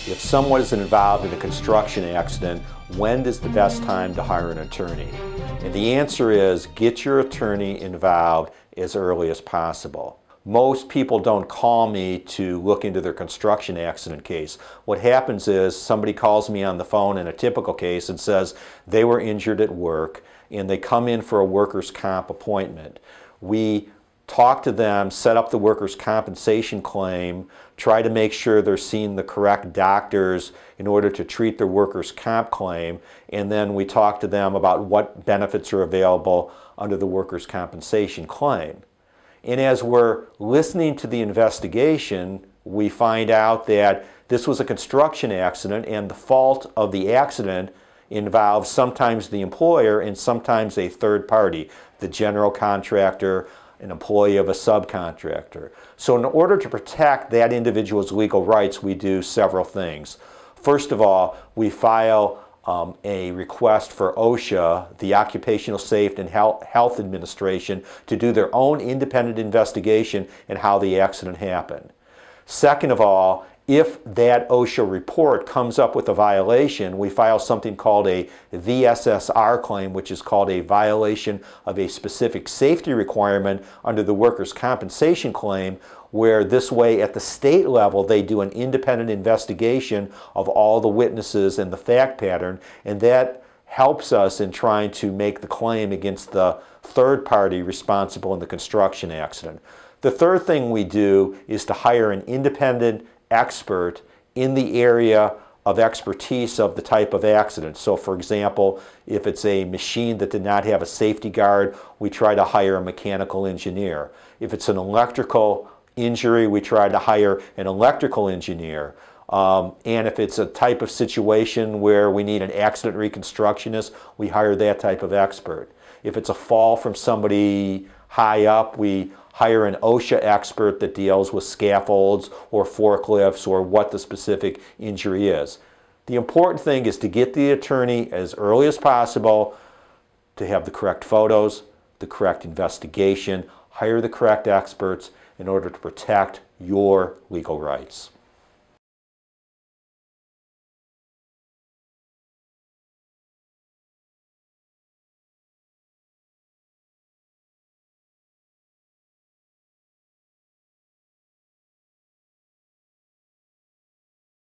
If someone is involved in a construction accident, when is the best time to hire an attorney? And the answer is get your attorney involved as early as possible. Most people don't call me to look into their construction accident case. What happens is somebody calls me on the phone in a typical case and says they were injured at work and they come in for a workers' comp appointment. We talk to them, set up the workers' compensation claim, try to make sure they're seeing the correct doctors in order to treat their workers' comp claim, and then we talk to them about what benefits are available under the workers' compensation claim. And as we're listening to the investigation, we find out that this was a construction accident and the fault of the accident involves sometimes the employer and sometimes a third party, the general contractor, an employee of a subcontractor. So in order to protect that individual's legal rights, we do several things. First of all, we file a request for OSHA, the Occupational Safety and Health Administration, to do their own independent investigation in how the accident happened. Second of all, if that OSHA report comes up with a violation, we file something called a VSSR claim, which is called a violation of a specific safety requirement under the workers' compensation claim, where this way at the state level they do an independent investigation of all the witnesses and the fact pattern, and that helps us in trying to make the claim against the third party responsible in the construction accident. The third thing we do is to hire an independent expert in the area of expertise of the type of accident. So for example, if it's a machine that did not have a safety guard, we try to hire a mechanical engineer. If it's an electrical injury, we try to hire an electrical engineer. And if it's a type of situation where we need an accident reconstructionist, we hire that type of expert. If it's a fall from somebody high up, we hire an OSHA expert that deals with scaffolds or forklifts or what the specific injury is. The important thing is to get the attorney as early as possible, to have the correct photos, the correct investigation, hire the correct experts in order to protect your legal rights.